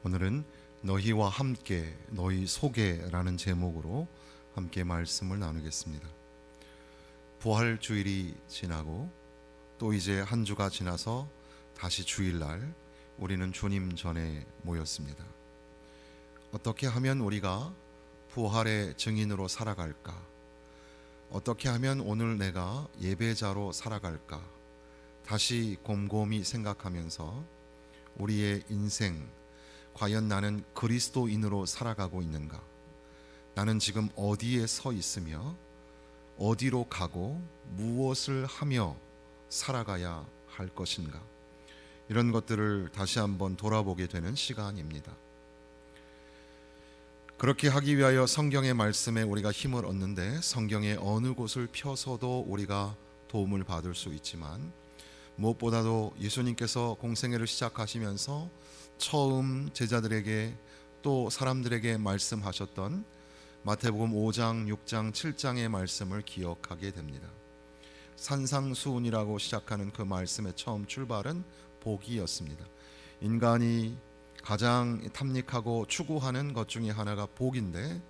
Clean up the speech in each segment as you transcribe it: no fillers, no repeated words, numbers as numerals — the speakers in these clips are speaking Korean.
오늘은 너희와 함께 너희 속에라는 제목으로 함께 말씀을 나누겠습니다. 부활 주일이 지나고 또 이제 한 주가 지나서 다시 주일날 우리는 주님 전에 모였습니다. 어떻게 하면 우리가 부활의 증인으로 살아갈까? 어떻게 하면 오늘 내가 예배자로 살아갈까? 다시 곰곰이 생각하면서 우리의 인생, 과연 나는 그리스도인으로 살아가고 있는가? 나는 지금 어디에 서 있으며 어디로 가고 무엇을 하며 살아가야 할 것인가? 이런 것들을 다시 한번 돌아보게 되는 시간입니다. 그렇게 하기 위하여 성경의 말씀에 우리가 힘을 얻는데, 성경의 어느 곳을 펴서도 우리가 도움을 받을 수 있지만, 무엇보다도 예수님께서 공생애를 시작하시면서 처음 제자들에게 또 사람들에게 말씀하셨던 마태복음 5장, 6장, 7장의 말씀을 기억하게 됩니다. 산상수훈이라고 시작하는 그 말씀의 처음 출발은 복이었습니다. 인간이 가장 탐닉하고 추구하는 것 중에 하나가 복인데,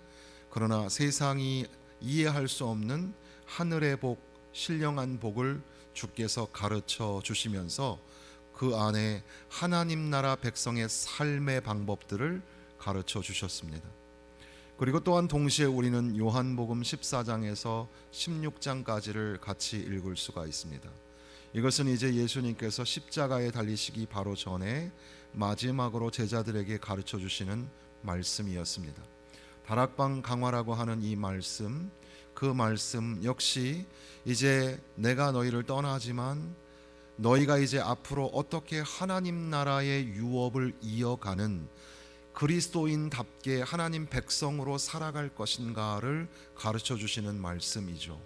그러나 세상이 이해할 수 없는 하늘의 복, 신령한 복을 주께서 가르쳐 주시면서 그 안에 하나님 나라 백성의 삶의 방법들을 가르쳐 주셨습니다. 그리고 또한 동시에 우리는 요한복음 14장에서 16장까지를 같이 읽을 수가 있습니다. 이것은 이제 예수님께서 십자가에 달리시기 바로 전에 마지막으로 제자들에게 가르쳐 주시는 말씀이었습니다. 다락방 강화라고 하는 이 말씀, 그 말씀 역시 이제 내가 너희를 떠나지만 너희가 이제 앞으로 어떻게 하나님 나라의 유업을 이어가는 그리스도인답게 하나님 백성으로 살아갈 것인가를 가르쳐 주시는 말씀이죠.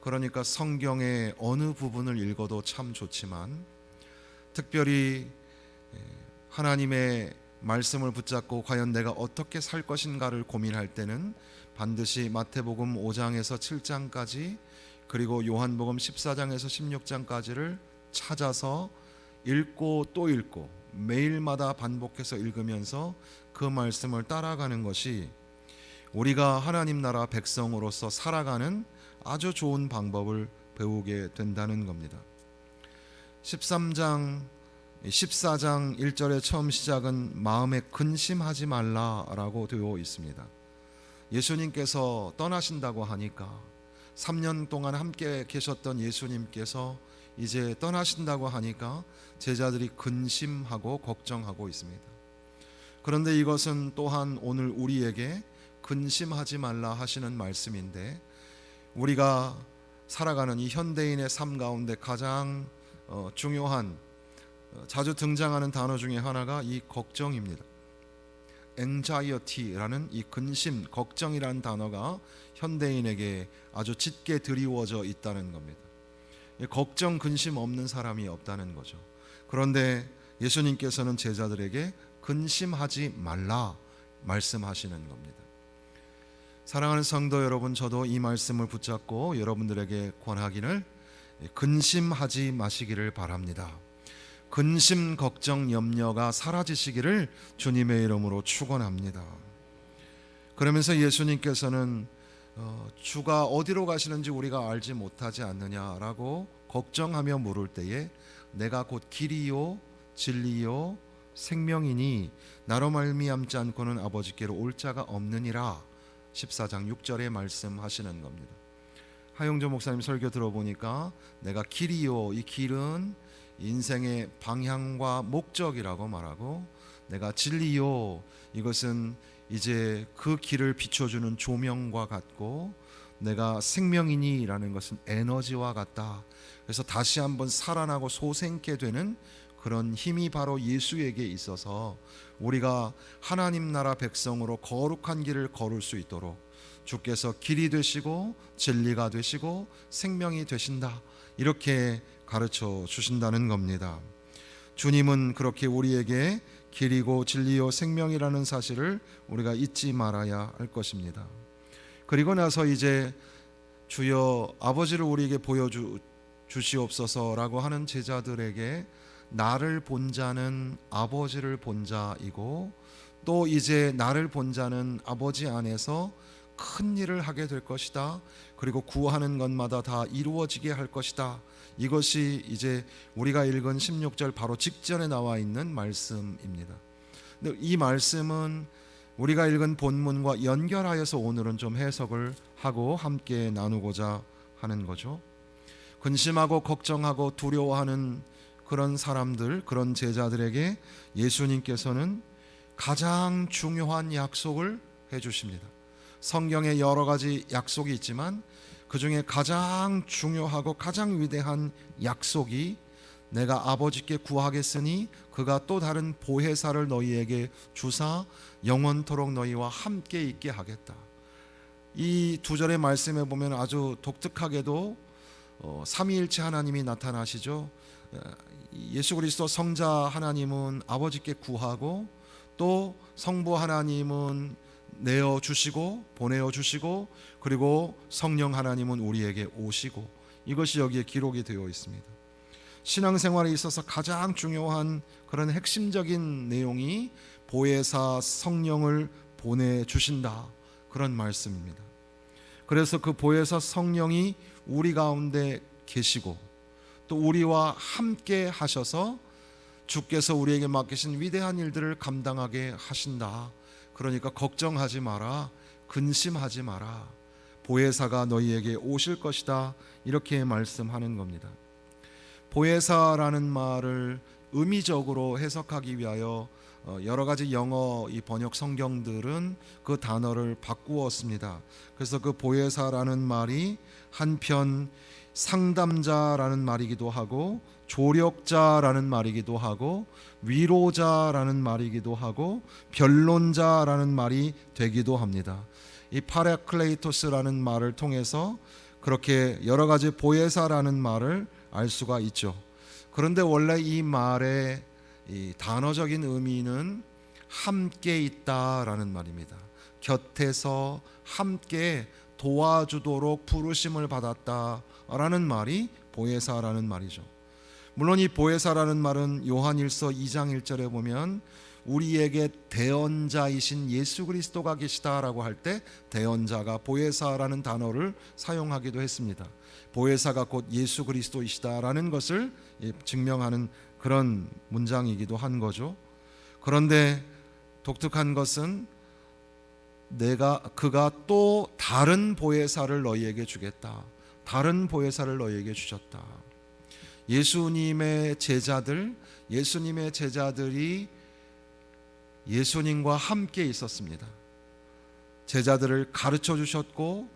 그러니까 성경의 어느 부분을 읽어도 참 좋지만, 특별히 하나님의 말씀을 붙잡고 과연 내가 어떻게 살 것인가를 고민할 때는 반드시 마태복음 5장에서 7장까지, 그리고 요한복음 14장에서 16장까지를 찾아서 읽고 또 읽고 매일마다 반복해서 읽으면서 그 말씀을 따라가는 것이 우리가 하나님 나라 백성으로서 살아가는 아주 좋은 방법을 배우게 된다는 겁니다. 14장 1절의 처음 시작은 마음에 근심하지 말라라고 되어 있습니다. 예수님께서 떠나신다고 하니까, 3년 동안 함께 계셨던 예수님께서 이제 떠나신다고 하니까 제자들이 근심하고 걱정하고 있습니다. 그런데 이것은 또한 오늘 우리에게 근심하지 말라 하시는 말씀인데, 우리가 살아가는 이 현대인의 삶 가운데 가장 중요한, 자주 등장하는 단어 중에 하나가 이 걱정입니다. anxiety라는 이 근심, 걱정이라는 단어가 현대인에게 아주 짙게 드리워져 있다는 겁니다. 걱정, 근심 없는 사람이 없다는 거죠. 그런데 예수님께서는 제자들에게 근심하지 말라 말씀하시는 겁니다. 사랑하는 성도 여러분, 저도 이 말씀을 붙잡고 여러분들에게 권하기를 근심하지 마시기를 바랍니다. 근심, 걱정, 염려가 사라지시기를 주님의 이름으로 축원합니다. 그러면서 예수님께서는 주가 어디로 가시는지 우리가 알지 못하지 않느냐라고 걱정하며 물을 때에, 내가 곧 길이요 진리요 생명이니 나로 말미암지 않고는 아버지께로 올 자가 없느니라, 14장 6절에 말씀하시는 겁니다. 하용조 목사님 설교 들어보니까 내가 길이요, 이 길은 인생의 방향과 목적이라고 말하고, 내가 진리요, 이것은 이제 그 길을 비춰주는 조명과 같고, 내가 생명이니 라는 것은 에너지와 같다. 그래서 다시 한번 살아나고 소생케 되는 그런 힘이 바로 예수에게 있어서 우리가 하나님 나라 백성으로 거룩한 길을 걸을 수 있도록 주께서 길이 되시고 진리가 되시고 생명이 되신다, 이렇게 가르쳐 주신다는 겁니다. 주님은 그렇게 우리에게 길이고 진리요 생명이라는 사실을 우리가 잊지 말아야 할 것입니다. 그리고 나서 이제 주여 아버지를 우리에게 보여주시옵소서라고 하는 제자들에게 나를 본 자는 아버지를 본 자이고 또 이제 나를 본 자는 아버지 안에서 큰 일을 하게 될 것이다. 그리고 구하는 것마다 다 이루어지게 할 것이다. 이것이 이제 우리가 읽은 16절 바로 직전에 나와 있는 말씀입니다. 근데 이 말씀은 우리가 읽은 본문과 연결하여서 오늘은 좀 해석을 하고 함께 나누고자 하는 거죠. 근심하고 걱정하고 두려워하는 그런 사람들, 그런 제자들에게 예수님께서는 가장 중요한 약속을 해주십니다. 성경에 여러 가지 약속이 있지만 그 중에 가장 중요하고 가장 위대한 약속이 내가 아버지께 구하겠으니 그가 또 다른 보혜사를 너희에게 주사 영원토록 너희와 함께 있게 하겠다. 이 두 절의 말씀에 보면 아주 독특하게도 삼위일체 하나님이 나타나시죠. 예수 그리스도 성자 하나님은 아버지께 구하고 또 성부 하나님은 내어 주시고 보내어 주시고 그리고 성령 하나님은 우리에게 오시고, 이것이 여기에 기록이 되어 있습니다. 신앙생활에 있어서 가장 중요한 그런 핵심적인 내용이 보혜사 성령을 보내주신다, 그런 말씀입니다. 그래서 그 보혜사 성령이 우리 가운데 계시고 또 우리와 함께 하셔서 주께서 우리에게 맡기신 위대한 일들을 감당하게 하신다. 그러니까 걱정하지 마라, 근심하지 마라, 보혜사가 너희에게 오실 것이다, 이렇게 말씀하는 겁니다. 보혜사라는 말을 의미적으로 해석하기 위하여 여러 가지 영어 이 번역 성경들은 그 단어를 바꾸었습니다. 그래서 그 보혜사라는 말이 한편 상담자라는 말이기도 하고 조력자라는 말이기도 하고 위로자라는 말이기도 하고 변론자라는 말이 되기도 합니다. 이 파라클레이토스라는 말을 통해서 그렇게 여러 가지 보혜사라는 말을 알 수가 있죠. 그런데 원래 이 말의 이 단어적인 의미는 함께 있다라는 말입니다. 곁에서 함께 도와주도록 부르심을 받았다라는 말이 보혜사라는 말이죠. 물론 이 보혜사라는 말은 요한일서 2장 1절에 보면 우리에게 대언자이신 예수 그리스도가 계시다라고 할 때 대언자가 보혜사라는 단어를 사용하기도 했습니다. 보혜사가 곧 예수 그리스도이시다라는 것을 증명하는 그런 문장이기도 한 거죠. 그런데 독특한 것은 그가 또 다른 보혜사를 너희에게 주겠다, 다른 보혜사를 너희에게 주셨다. 예수님의 제자들이 예수님과 함께 있었습니다. 제자들을 가르쳐 주셨고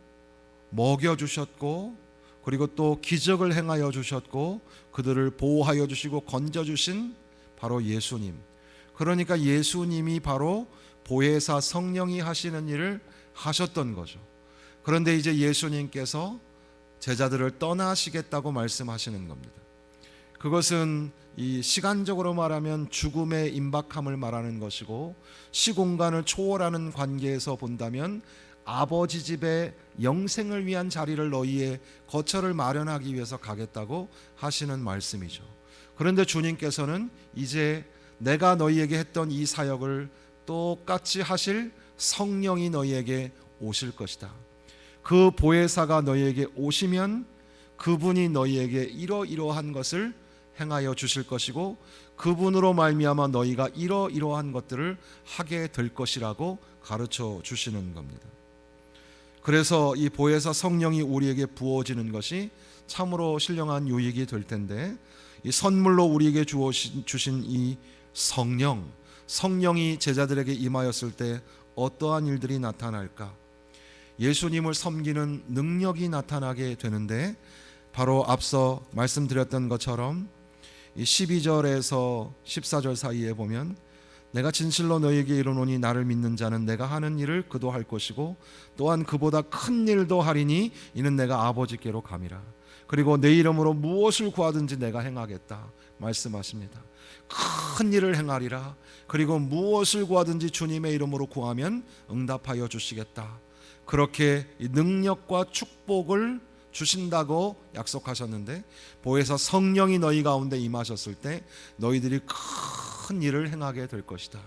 먹여 주셨고 그리고 또 기적을 행하여 주셨고 그들을 보호하여 주시고 건져 주신 바로 예수님. 그러니까 예수님이 바로 보혜사 성령이 하시는 일을 하셨던 거죠. 그런데 이제 예수님께서 제자들을 떠나시겠다고 말씀하시는 겁니다. 그것은 이 시간적으로 말하면 죽음의 임박함을 말하는 것이고, 시공간을 초월하는 관계에서 본다면 아버지 집에 영생을 위한 자리를 너희의 거처를 마련하기 위해서 가겠다고 하시는 말씀이죠. 그런데 주님께서는 이제 내가 너희에게 했던 이 사역을 똑같이 하실 성령이 너희에게 오실 것이다. 그 보혜사가 너희에게 오시면 그분이 너희에게 이러이러한 것을 행하여 주실 것이고 그분으로 말미암아 너희가 이러이러한 것들을 하게 될 것이라고 가르쳐 주시는 겁니다. 그래서 이 보혜사 성령이 우리에게 부어지는 것이 참으로 신령한 유익이 될 텐데, 이 선물로 우리에게 주신 이 성령이 제자들에게 임하였을 때 어떠한 일들이 나타날까? 예수님을 섬기는 능력이 나타나게 되는데, 바로 앞서 말씀드렸던 것처럼 12절에서 14절 사이에 보면 내가 진실로 너희에게 이르노니 나를 믿는 자는 내가 하는 일을 그도 할 것이고 또한 그보다 큰 일도 하리니 이는 내가 아버지께로 감이라. 그리고 내 이름으로 무엇을 구하든지 내가 행하겠다 말씀하십니다. 큰 일을 행하리라. 그리고 무엇을 구하든지 주님의 이름으로 구하면 응답하여 주시겠다. 그렇게 능력과 축복을 주신다고 약속하셨는데, 보혜사 성령이 너희 가운데 임하셨을 때 너희들이 큰 일을 행하게 될 것이다.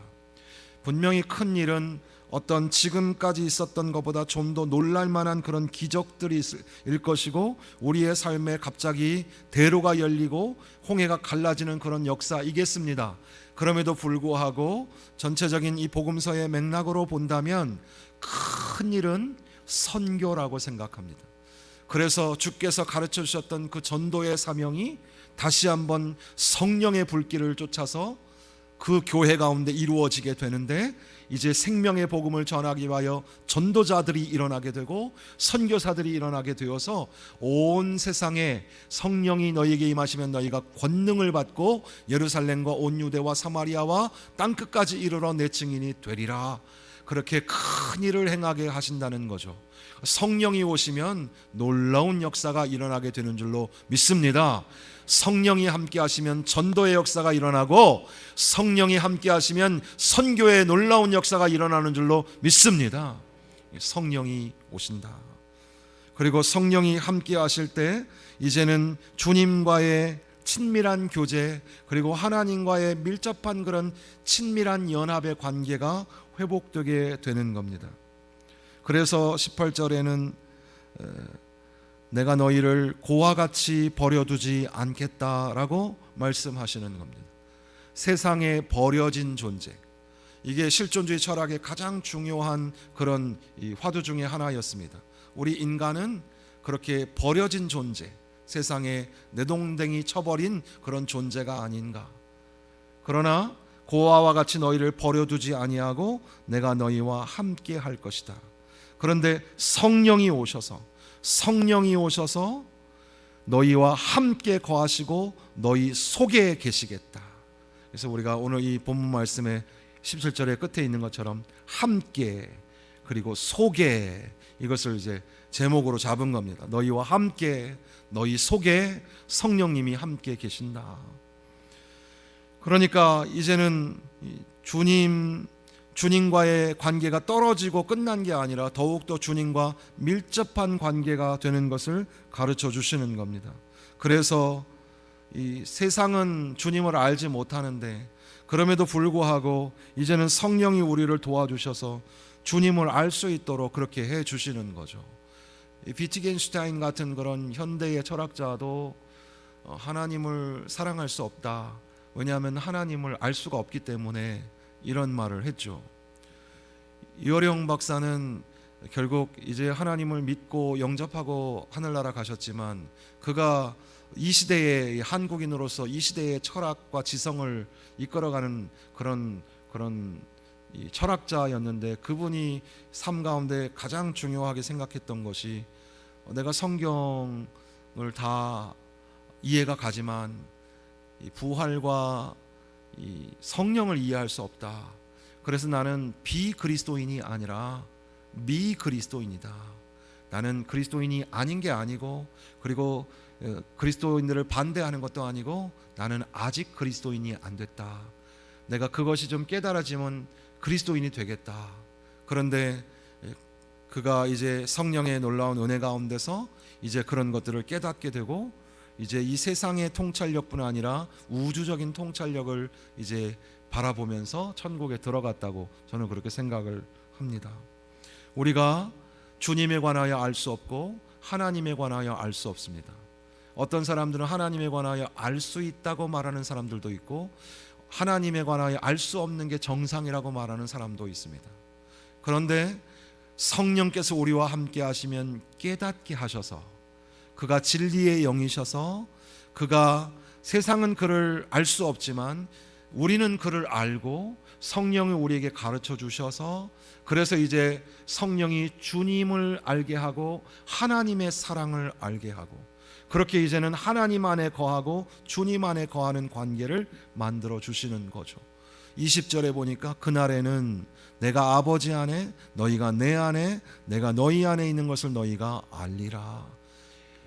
분명히 큰 일은 어떤 지금까지 있었던 것보다 좀 더 놀랄만한 그런 기적들이 있을 것이고, 우리의 삶에 갑자기 대로가 열리고 홍해가 갈라지는 그런 역사이겠습니다. 그럼에도 불구하고 전체적인 이 복음서의 맥락으로 본다면 큰 일은 선교라고 생각합니다. 그래서 주께서 가르쳐 주셨던 그 전도의 사명이 다시 한번 성령의 불길을 쫓아서 그 교회 가운데 이루어지게 되는데, 이제 생명의 복음을 전하기 위하여 전도자들이 일어나게 되고 선교사들이 일어나게 되어서 온 세상에 성령이 너희에게 임하시면 너희가 권능을 받고 예루살렘과 온 유대와 사마리아와 땅끝까지 이르러 내 증인이 되리라. 그렇게 큰 일을 행하게 하신다는 거죠. 성령이 오시면 놀라운 역사가 일어나게 되는 줄로 믿습니다. 성령이 함께 하시면 전도의 역사가 일어나고, 성령이 함께 하시면 선교의 놀라운 역사가 일어나는 줄로 믿습니다. 성령이 오신다. 그리고 성령이 함께 하실 때 이제는 주님과의 친밀한 교제, 그리고 하나님과의 밀접한 그런 친밀한 연합의 관계가 회복되게 되는 겁니다. 그래서 18절에는 내가 너희를 고와 같이 버려두지 않겠다라고 말씀하시는 겁니다. 세상에 버려진 존재, 이게 실존주의 철학의 가장 중요한 그런 화두 중에 하나였습니다. 우리 인간은 그렇게 버려진 존재, 세상에 내동댕이 쳐버린 그런 존재가 아닌가. 그러나 고아와 같이 너희를 버려두지 아니하고 내가 너희와 함께 할 것이다. 그런데 성령이 오셔서 너희와 함께 거하시고 너희 속에 계시겠다. 그래서 우리가 오늘 이 본문 말씀의 17절의 끝에 있는 것처럼 함께, 그리고 속에, 이것을 이제 제목으로 잡은 겁니다. 너희와 함께, 너희 속에 성령님이 함께 계신다. 그러니까 이제는 주님과의 관계가 떨어지고 끝난 게 아니라 더욱더 주님과 밀접한 관계가 되는 것을 가르쳐 주시는 겁니다. 그래서 이 세상은 주님을 알지 못하는데, 그럼에도 불구하고 이제는 성령이 우리를 도와주셔서 주님을 알 수 있도록 그렇게 해 주시는 거죠. 비트겐슈타인 같은 그런 현대의 철학자도 하나님을 사랑할 수 없다. 왜냐하면 하나님을 알 수가 없기 때문에 이런 말을 했죠. 이어령 박사는 결국 이제 하나님을 믿고 영접하고 하늘나라 가셨지만, 그가 이 시대의 한국인으로서 이 시대의 철학과 지성을 이끌어가는 그런 철학자였는데, 그분이 삶 가운데 가장 중요하게 생각했던 것이, 내가 성경을 다 이해가 가지만 이 부활과 이 성령을 이해할 수 없다. 그래서 나는 비그리스도인이 아니라 미그리스도인이다. 나는 그리스도인이 아닌 게 아니고, 그리고 그리스도인들을 반대하는 것도 아니고, 나는 아직 그리스도인이 안 됐다. 내가 그것이 좀 깨달아지면 그리스도인이 되겠다. 그런데 그가 이제 성령의 놀라운 은혜 가운데서 이제 그런 것들을 깨닫게 되고, 이제 이 세상의 통찰력뿐 아니라 우주적인 통찰력을 이제 바라보면서 천국에 들어갔다고 저는 그렇게 생각을 합니다. 우리가 주님에 관하여 알 수 없고 하나님에 관하여 알 수 없습니다. 어떤 사람들은 하나님에 관하여 알 수 있다고 말하는 사람들도 있고, 하나님에 관하여 알 수 없는 게 정상이라고 말하는 사람도 있습니다. 그런데 성령께서 우리와 함께 하시면 깨닫게 하셔서, 그가 진리의 영이셔서, 그가 세상은 그를 알 수 없지만 우리는 그를 알고 성령이 우리에게 가르쳐 주셔서, 그래서 이제 성령이 주님을 알게 하고 하나님의 사랑을 알게 하고, 그렇게 이제는 하나님 안에 거하고 주님 안에 거하는 관계를 만들어 주시는 거죠. 20절에 보니까 그날에는 내가 아버지 안에, 너희가 내 안에, 내가 너희 안에 있는 것을 너희가 알리라.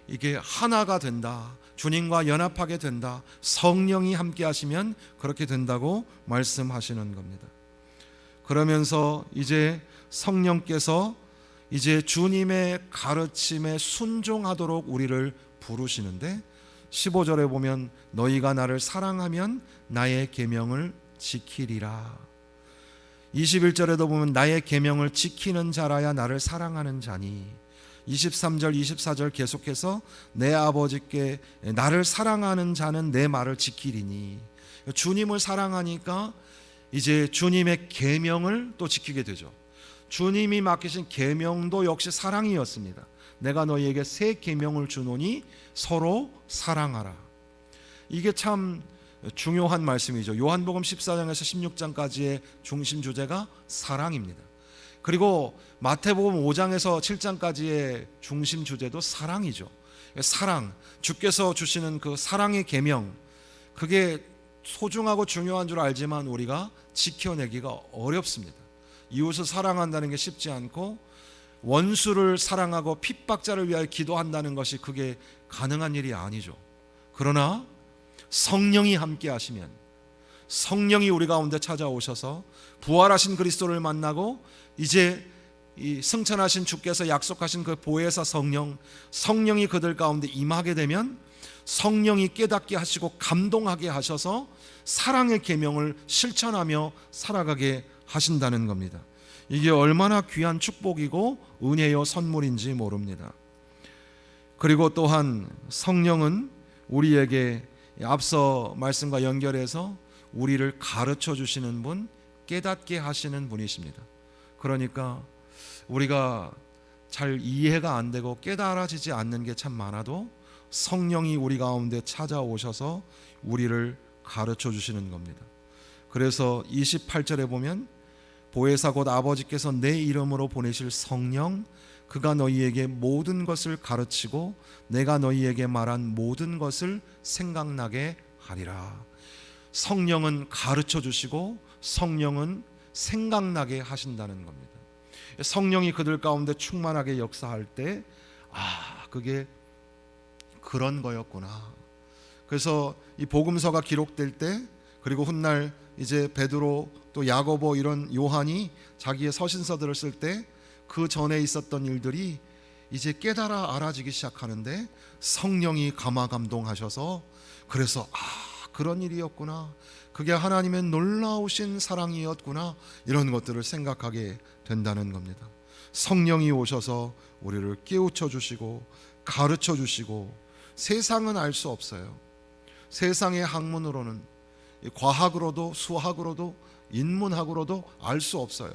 이게 하나가 된다. 주님과 연합하게 된다. 성령이 함께 하시면 그렇게 된다고 말씀하시는 겁니다. 그러면서 이제 성령께서 이제 주님의 가르침에 순종하도록 우리를 부르시는데 15절에 보면 너희가 나를 사랑하면 나의 계명을 지키리라. 21절에도 보면 나의 계명을 지키는 자라야 나를 사랑하는 자니. 23절 24절 계속해서 내 아버지께 나를 사랑하는 자는 내 말을 지키리니. 주님을 사랑하니까 이제 주님의 계명을 또 지키게 되죠. 주님이 맡기신 계명도 역시 사랑이었습니다. 내가 너희에게 새 계명을 주노니 서로 사랑하라. 이게 참 중요한 말씀이죠. 요한복음 14장에서 16장까지의 중심 주제가 사랑입니다. 그리고 마태복음 5장에서 7장까지의 중심 주제도 사랑이죠. 사랑, 주께서 주시는 그 사랑의 계명, 그게 소중하고 중요한 줄 알지만 우리가 지켜내기가 어렵습니다. 이웃을 사랑한다는 게 쉽지 않고 원수를 사랑하고 핍박자를 위하여 기도한다는 것이 그게 가능한 일이 아니죠. 그러나 성령이 함께 하시면, 성령이 우리 가운데 찾아오셔서 부활하신 그리스도를 만나고 이제 이 승천하신 주께서 약속하신 그 보혜사 성령이 그들 가운데 임하게 되면 성령이 깨닫게 하시고 감동하게 하셔서 사랑의 계명을 실천하며 살아가게 하신다는 겁니다. 이게 얼마나 귀한 축복이고 은혜요 선물인지 모릅니다. 그리고 또한 성령은 우리에게 앞서 말씀과 연결해서 우리를 가르쳐 주시는 분, 깨닫게 하시는 분이십니다. 그러니까 우리가 잘 이해가 안 되고 깨달아지지 않는 게 참 많아도 성령이 우리 가운데 찾아오셔서 우리를 가르쳐 주시는 겁니다. 그래서 28절에 보면 보혜사 곧 아버지께서 내 이름으로 보내실 성령, 그가 너희에게 모든 것을 가르치고 내가 너희에게 말한 모든 것을 생각나게 하리라. 성령은 가르쳐 주시고 성령은 생각나게 하신다는 겁니다. 성령이 그들 가운데 충만하게 역사할 때 그게 그런 거였구나. 그래서 이 복음서가 기록될 때, 그리고 훗날 이제 베드로 또 야고보 이런 요한이 자기의 서신서들을 쓸 때 그 전에 있었던 일들이 이제 깨달아 알아지기 시작하는데 성령이 감화감동하셔서 그래서 그런 일이었구나, 그게 하나님의 놀라우신 사랑이었구나, 이런 것들을 생각하게 된다는 겁니다. 성령이 오셔서 우리를 깨우쳐 주시고 가르쳐 주시고, 세상은 알 수 없어요. 세상의 학문으로는, 과학으로도 수학으로도 인문학으로도 알 수 없어요.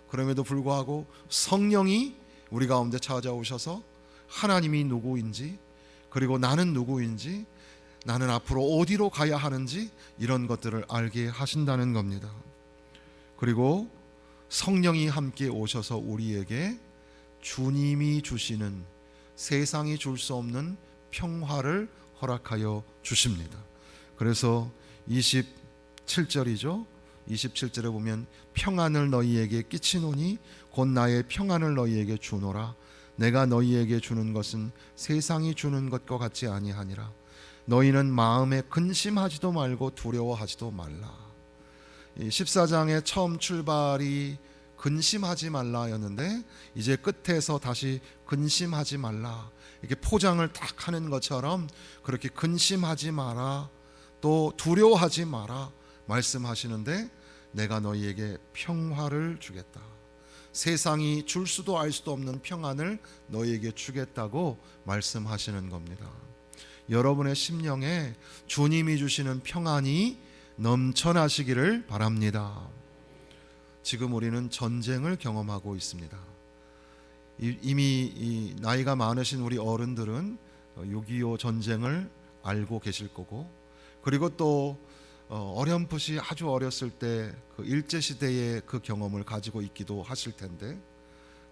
그럼에도 불구하고 성령이 우리 가운데 찾아오셔서 하나님이 누구인지, 그리고 나는 누구인지, 나는 앞으로 어디로 가야 하는지 이런 것들을 알게 하신다는 겁니다. 그리고 성령이 함께 오셔서 우리에게 주님이 주시는, 세상이 줄 수 없는 평화를 허락하여 주십니다. 그래서 27절이죠. 27절에 보면 평안을 너희에게 끼치노니 곧 나의 평안을 너희에게 주노라. 내가 너희에게 주는 것은 세상이 주는 것과 같지 아니하니라. 너희는 마음에 근심하지도 말고 두려워하지도 말라. 14장의 처음 출발이 근심하지 말라였는데 이제 끝에서 다시 근심하지 말라, 이렇게 포장을 딱 하는 것처럼 그렇게 근심하지 마라, 또 두려워하지 마라 말씀하시는데, 내가 너희에게 평화를 주겠다, 세상이 줄 수도 알 수도 없는 평안을 너희에게 주겠다고 말씀하시는 겁니다. 여러분의 심령에 주님이 주시는 평안이 넘쳐나시기를 바랍니다. 지금 우리는 전쟁을 경험하고 있습니다. 이미 이 나이가 많으신 우리 어른들은 6.25 전쟁을 알고 계실 거고, 그리고 또 어렴풋이 아주 어렸을 때 그 일제시대의 그 경험을 가지고 있기도 하실 텐데,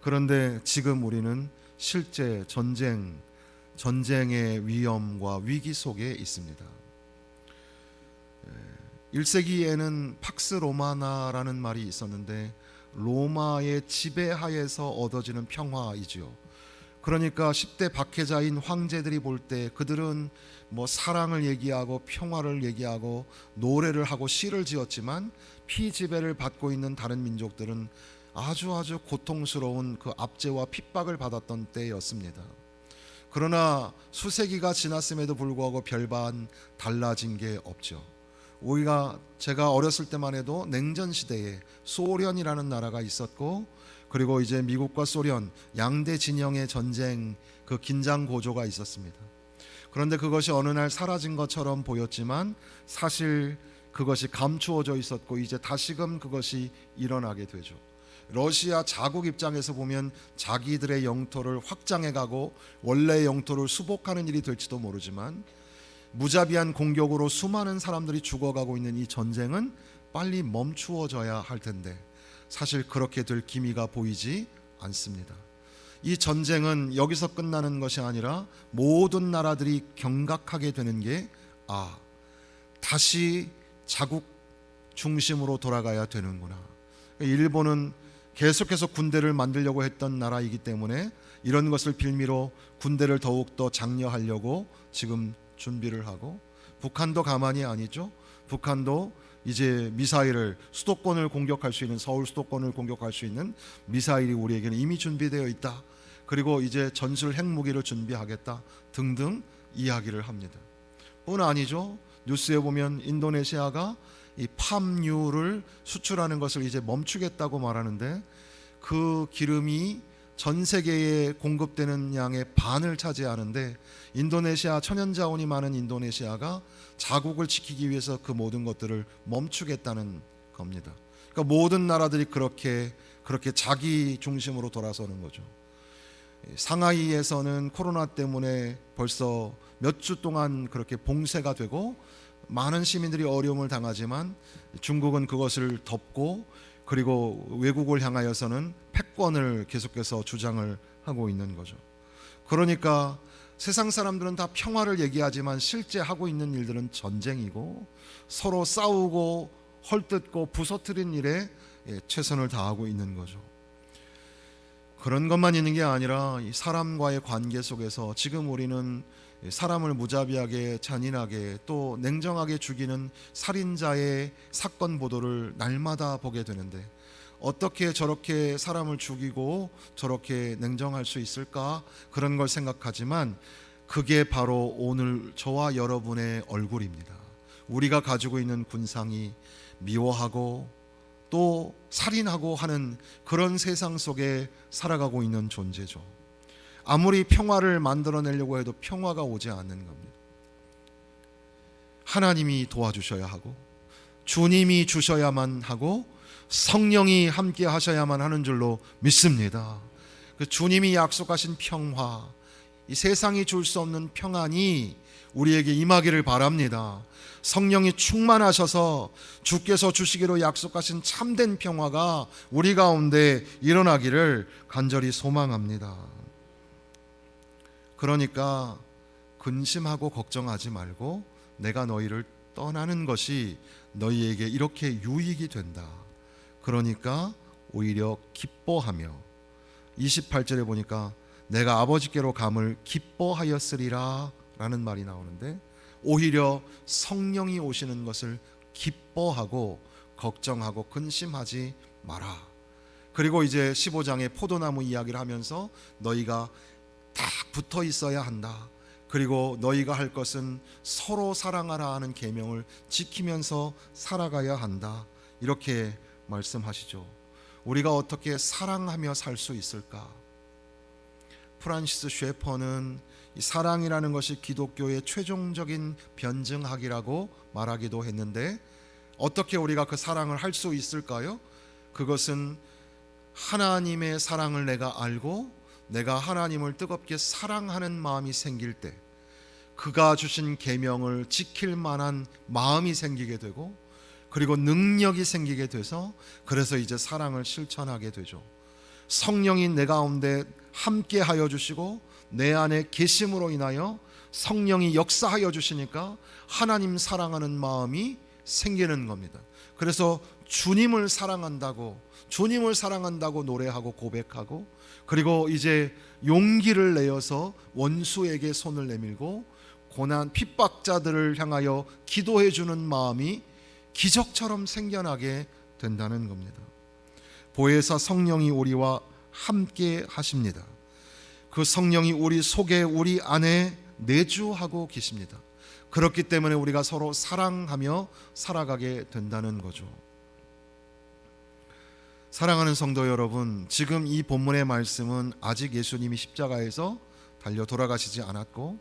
그런데 지금 우리는 실제 전쟁의 위험과 위기 속에 있습니다. 1세기에는 팍스 로마나라는 말이 있었는데 로마의 지배하에서 얻어지는 평화이지요. 그러니까 10대 박해자인 황제들이 볼 때 그들은 뭐 사랑을 얘기하고 평화를 얘기하고 노래를 하고 시를 지었지만 피지배를 받고 있는 다른 민족들은 아주 고통스러운 그 압제와 핍박을 받았던 때였습니다. 그러나 수세기가 지났음에도 불구하고 별반 달라진 게 없죠. 우리가 제가 어렸을 때만 해도 냉전 시대에 소련이라는 나라가 있었고, 그리고 이제 미국과 소련 양대 진영의 전쟁, 그 긴장 고조가 있었습니다. 그런데 그것이 어느 날 사라진 것처럼 보였지만 사실 그것이 감추어져 있었고 이제 다시금 그것이 일어나게 되죠. 러시아 자국 입장에서 보면 자기들의 영토를 확장해 가고 원래 영토를 수복하는 일이 될지도 모르지만, 무자비한 공격으로 수많은 사람들이 죽어가고 있는 이 전쟁은 빨리 멈추어져야 할 텐데 사실 그렇게 될 기미가 보이지 않습니다. 이 전쟁은 여기서 끝나는 것이 아니라 모든 나라들이 경각하게 되는 게, 다시 자국 중심으로 돌아가야 되는구나. 일본은 계속해서 군대를 만들려고 했던 나라이기 때문에 이런 것을 빌미로 군대를 더욱더 장려하려고 지금 준비를 하고, 북한도 가만히 아니죠. 북한도 이제 미사일을, 수도권을 공격할 수 있는, 서울 수도권을 공격할 수 있는 미사일이 우리에게는 이미 준비되어 있다. 그리고 이제 전술 핵무기를 준비하겠다 등등 이야기를 합니다. 뿐 아니죠. 뉴스에 보면 인도네시아가 이 팜유를 수출하는 것을 이제 멈추겠다고 말하는데, 그 기름이 전 세계에 공급되는 양의 반을 차지하는데 인도네시아, 천연자원이 많은 인도네시아가 자국을 지키기 위해서 그 모든 것들을 멈추겠다는 겁니다. 그러니까 모든 나라들이 그렇게 자기 중심으로 돌아서는 거죠. 상하이에서는 코로나 때문에 벌써 몇 주 동안 그렇게 봉쇄가 되고 많은 시민들이 어려움을 당하지만 중국은 그것을 덮고, 그리고 외국을 향하여서는 패권을 계속해서 주장을 하고 있는 거죠. 그러니까 세상 사람들은 다 평화를 얘기하지만 실제 하고 있는 일들은 전쟁이고 서로 싸우고 헐뜯고 부서뜨린 일에 최선을 다하고 있는 거죠. 그런 것만 있는 게 아니라 이 사람과의 관계 속에서 지금 우리는 사람을 무자비하게, 잔인하게, 또 냉정하게 죽이는 살인자의 사건 보도를 날마다 보게 되는데, 어떻게 저렇게 사람을 죽이고 저렇게 냉정할 수 있을까, 그런 걸 생각하지만 그게 바로 오늘 저와 여러분의 얼굴입니다. 우리가 가지고 있는 군상이 미워하고 또 살인하고 하는 그런 세상 속에 살아가고 있는 존재죠. 아무리 평화를 만들어내려고 해도 평화가 오지 않는 겁니다. 하나님이 도와주셔야 하고 주님이 주셔야만 하고 성령이 함께 하셔야만 하는 줄로 믿습니다. 그 주님이 약속하신 평화, 이 세상이 줄 수 없는 평안이 우리에게 임하기를 바랍니다. 성령이 충만하셔서 주께서 주시기로 약속하신 참된 평화가 우리 가운데 일어나기를 간절히 소망합니다. 그러니까 근심하고 걱정하지 말고 내가 너희를 떠나는 것이 너희에게 이렇게 유익이 된다. 그러니까 오히려 기뻐하며, 28절에 보니까 내가 아버지께로 감을 기뻐하였으리라 라는 말이 나오는데, 오히려 성령이 오시는 것을 기뻐하고 걱정하고 근심하지 마라. 그리고 이제 15장의 포도나무 이야기를 하면서 너희가 딱 붙어 있어야 한다. 그리고 너희가 할 것은 서로 사랑하라 하는 계명을 지키면서 살아가야 한다. 이렇게 말씀하시죠. 우리가 어떻게 사랑하며 살 수 있을까? 프란시스 셰퍼는 이 사랑이라는 것이 기독교의 최종적인 변증학이라고 말하기도 했는데, 어떻게 우리가 그 사랑을 할 수 있을까요? 그것은 하나님의 사랑을 내가 알고 내가 하나님을 뜨겁게 사랑하는 마음이 생길 때 그가 주신 계명을 지킬 만한 마음이 생기게 되고, 그리고 능력이 생기게 돼서 그래서 이제 사랑을 실천하게 되죠. 성령이 내 가운데 함께 하여 주시고 내 안에 계심으로 인하여 성령이 역사하여 주시니까 하나님 사랑하는 마음이 생기는 겁니다. 그래서 주님을 사랑한다고 노래하고 고백하고, 그리고 이제 용기를 내어서 원수에게 손을 내밀고 고난 핍박자들을 향하여 기도해 주는 마음이 기적처럼 생겨나게 된다는 겁니다. 보혜사 성령이 우리와 함께 하십니다. 그 성령이 우리 속에, 우리 안에 내주하고 계십니다. 그렇기 때문에 우리가 서로 사랑하며 살아가게 된다는 거죠. 사랑하는 성도 여러분, 지금 이 본문의 말씀은 아직 예수님이 십자가에서 달려 돌아가시지 않았고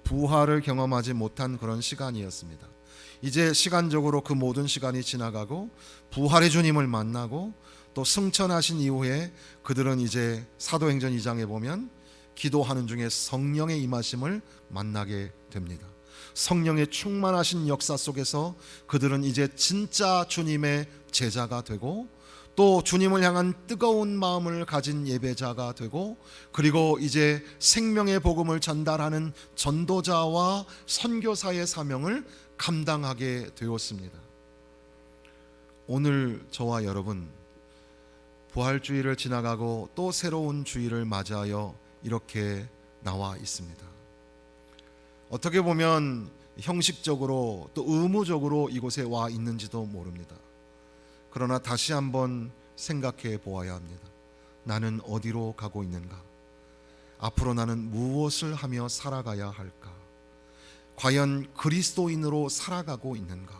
부활을 경험하지 못한 그런 시간이었습니다. 이제 시간적으로 그 모든 시간이 지나가고 부활의 주님을 만나고 또 승천하신 이후에 그들은 이제 사도행전 2장에 보면 기도하는 중에 성령의 임하심을 만나게 됩니다. 성령의 충만하신 역사 속에서 그들은 이제 진짜 주님의 제자가 되고 또 주님을 향한 뜨거운 마음을 가진 예배자가 되고 그리고 이제 생명의 복음을 전달하는 전도자와 선교사의 사명을 감당하게 되었습니다. 오늘 저와 여러분 부활주의를 지나가고 또 새로운 주의를 맞이하여 이렇게 나와 있습니다. 어떻게 보면 형식적으로 또 의무적으로 이곳에 와 있는지도 모릅니다. 그러나 다시 한번 생각해 보아야 합니다. 나는 어디로 가고 있는가? 앞으로 나는 무엇을 하며 살아가야 할까? 과연 그리스도인으로 살아가고 있는가?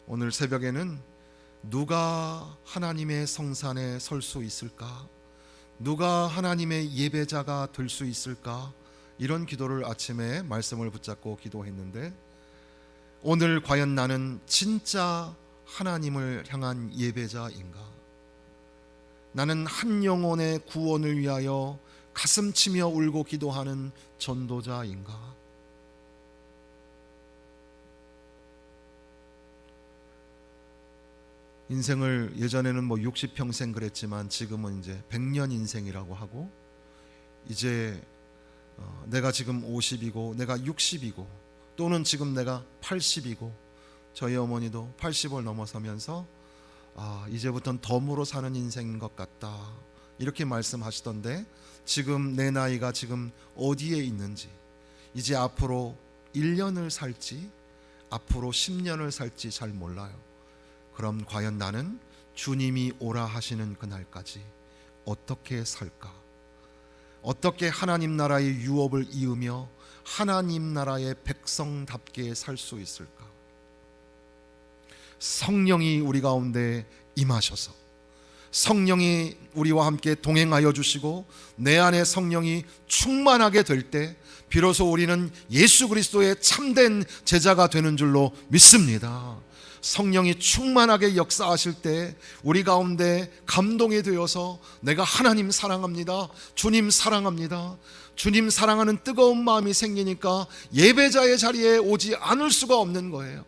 오늘 새벽에는 누가 하나님의 성산에 설 수 있을까? 누가 하나님의 예배자가 될 수 있을까? 이런 기도를 아침에 말씀을 붙잡고 기도했는데 오늘 과연 나는 진짜 하나님을 향한 예배자인가? 나는 한 영혼의 구원을 위하여 가슴치며 울고 기도하는 전도자인가? 인생을 예전에는 60평생 그랬지만 지금은 이제 100년 인생이라고 하고 이제 내가 지금 50이고 내가 60이고 또는 지금 내가 80이고 저희 어머니도 80을 넘어서면서 이제부터는 덤으로 사는 인생인 것 같다 이렇게 말씀하시던데 지금 내 나이가 지금 어디에 있는지 이제 앞으로 1년을 살지 앞으로 10년을 살지 잘 몰라요. 그럼 과연 나는 주님이 오라 하시는 그날까지 어떻게 살까? 어떻게 하나님 나라의 유업을 이으며 하나님 나라의 백성답게 살 수 있을까? 성령이 우리 가운데 임하셔서 성령이 우리와 함께 동행하여 주시고 내 안에 성령이 충만하게 될 때 비로소 우리는 예수 그리스도의 참된 제자가 되는 줄로 믿습니다. 성령이 충만하게 역사하실 때 우리 가운데 감동이 되어서 내가 하나님 사랑합니다, 주님 사랑합니다, 주님 사랑하는 뜨거운 마음이 생기니까 예배자의 자리에 오지 않을 수가 없는 거예요.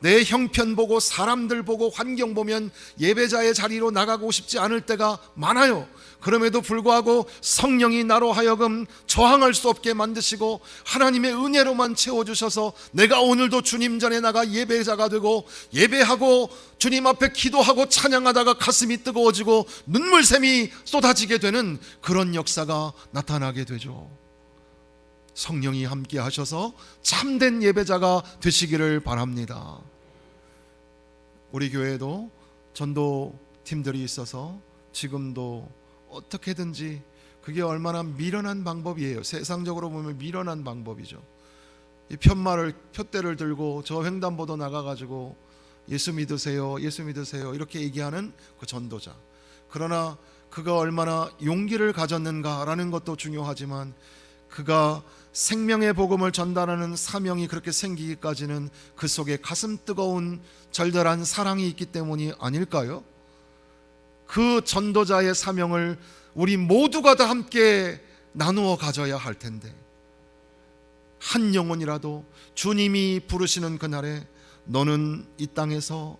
내 형편 보고 사람들 보고 환경 보면 예배자의 자리로 나가고 싶지 않을 때가 많아요. 그럼에도 불구하고 성령이 나로 하여금 저항할 수 없게 만드시고 하나님의 은혜로만 채워주셔서 내가 오늘도 주님 전에 나가 예배자가 되고 예배하고 주님 앞에 기도하고 찬양하다가 가슴이 뜨거워지고 눈물샘이 쏟아지게 되는 그런 역사가 나타나게 되죠. 성령이 함께 하셔서 참된 예배자가 되시기를 바랍니다. 우리 교회도 전도팀들이 있어서 지금도 어떻게든지 그게 얼마나 미련한 방법이에요. 세상적으로 보면 미련한 방법이죠. 이 푯대를 들고 저 횡단보도 나가가지고 예수 믿으세요, 예수 믿으세요 이렇게 얘기하는 그 전도자. 그러나 그가 얼마나 용기를 가졌는가라는 것도 중요하지만 그가 생명의 복음을 전달하는 사명이 그렇게 생기기까지는 그 속에 가슴 뜨거운 절절한 사랑이 있기 때문이 아닐까요? 그 전도자의 사명을 우리 모두가 다 함께 나누어 가져야 할 텐데 한 영혼이라도 주님이 부르시는 그날에 너는 이 땅에서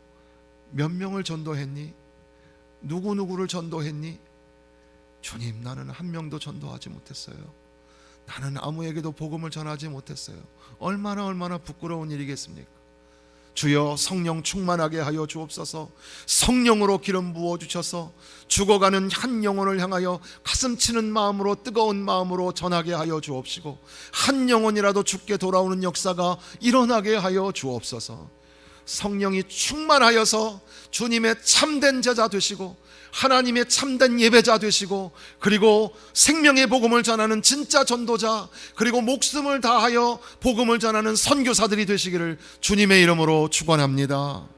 몇 명을 전도했니? 누구누구를 전도했니? 주님, 나는 한 명도 전도하지 못했어요. 나는 아무에게도 복음을 전하지 못했어요. 얼마나 부끄러운 일이겠습니까? 주여, 성령 충만하게 하여 주옵소서. 성령으로 기름 부어주셔서 죽어가는 한 영혼을 향하여 가슴치는 마음으로 뜨거운 마음으로 전하게 하여 주옵시고 한 영혼이라도 죽게 돌아오는 역사가 일어나게 하여 주옵소서. 성령이 충만하여서 주님의 참된 제자 되시고 하나님의 참된 예배자 되시고 그리고 생명의 복음을 전하는 진짜 전도자, 그리고 목숨을 다하여 복음을 전하는 선교사들이 되시기를 주님의 이름으로 축원합니다.